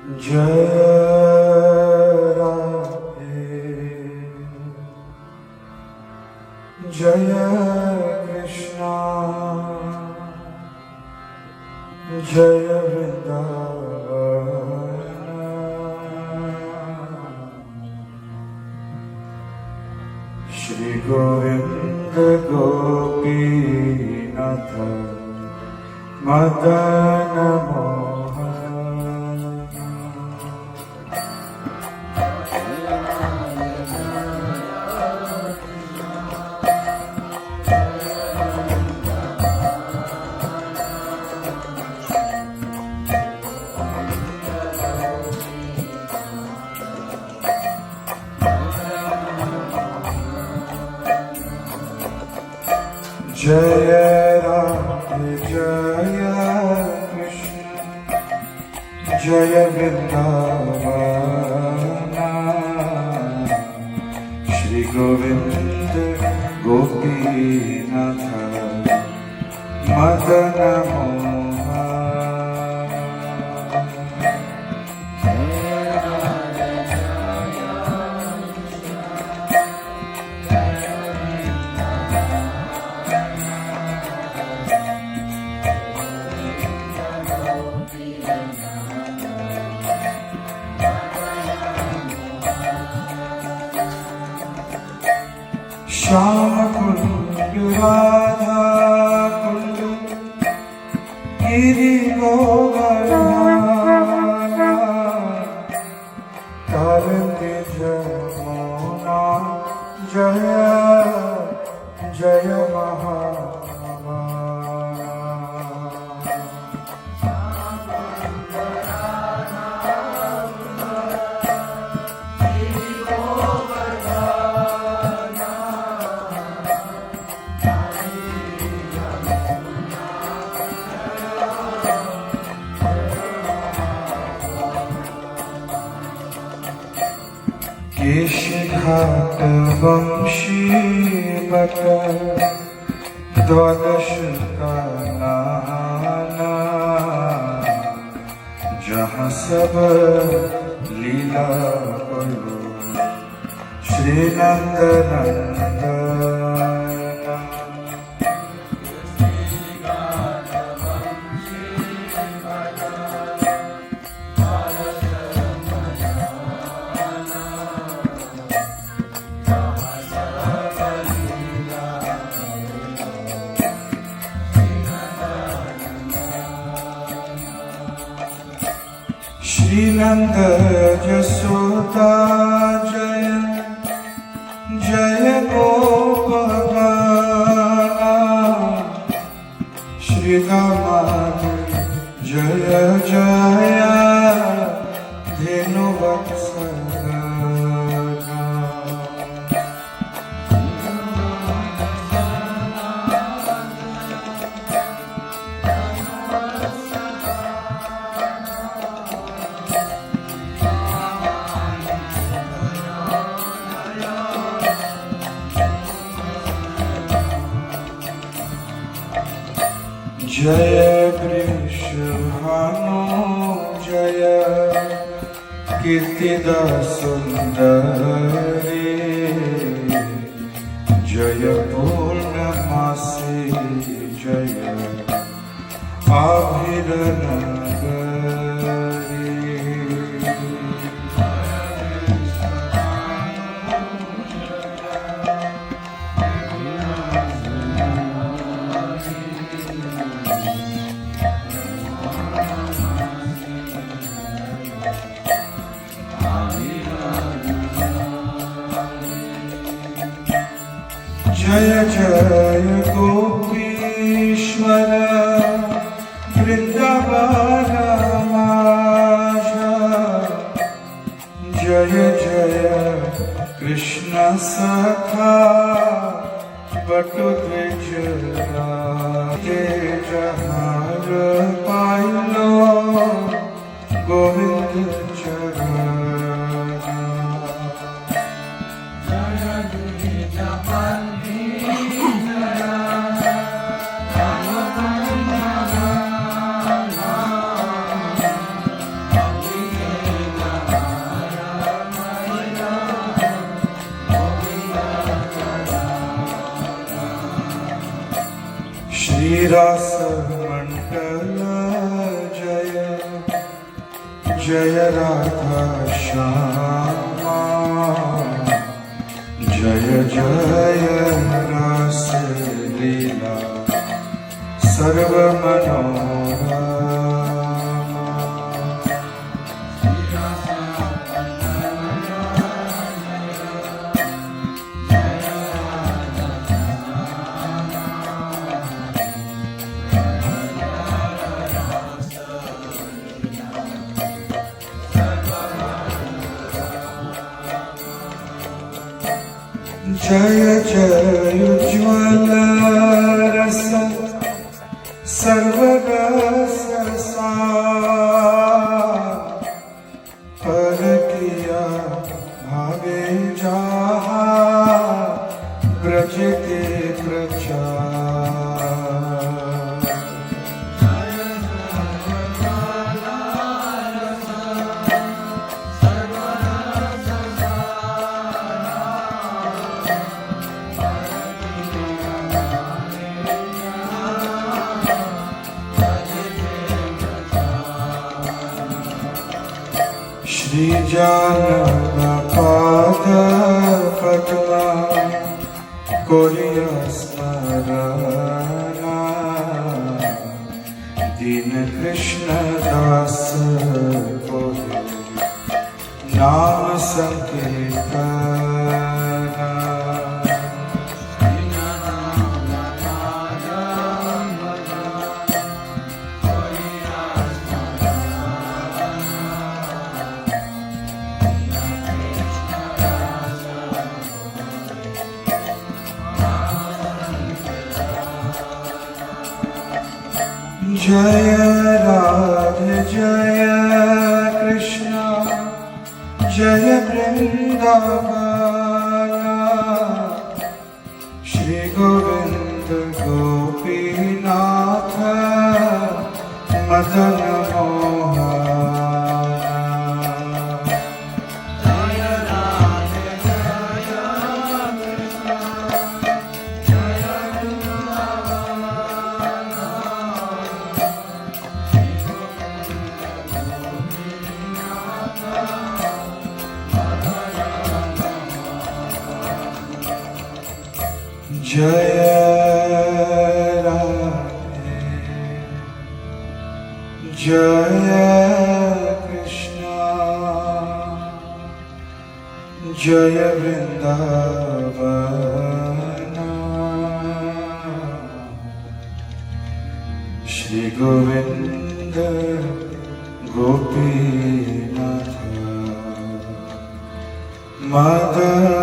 जय राधे जय कृष्णा जय वृंदावन श्री गोविंद गोपीनाथ मदन मोहन जय राधे जय कृष्ण जय वृंदावन श्री गोविंद गोपीनाथ मदन मोहन श्याम कुंड राधा कुंड गिरि गोवर्धन तरंगे जमुना जय जय महात्मा केशघाट वंशी बट द्वादश का नाना जहाँ सब लीला करो श्री नंद नंदन श्री नंद जसोदा जय जय गोपगाना श्री दामाद जय जय धेनु वत्सला जय वृषभानु जय कीर्तिदा सुंदरी जय पूर्णमासी जय आभिरनगरी जय जय गोपीश्वर वृंदावन जय जय कृष्ण सखा बटुद्विज के जहार पाइलो गोविंद चरण जय श्रीरास मंडल जय जय राधा श्यामा जय जय रास लीला सर्व मनोरमा जय जय उज्ज्वल रस सर्वरस पर किया भावे जहा ब्रज के प्रचार श्री जानपाद पद्मा कोरिया स्मरणा दीन कृष्ण दास को नाम संकीर्तना जय राधे जय कृष्ण जय वृंदावन श्री गोविंद गोपीनाथ मदन मोहन जय राधे जय कृष्ण जय वृंदावन श्री गोविंद गोपीनाथ मदन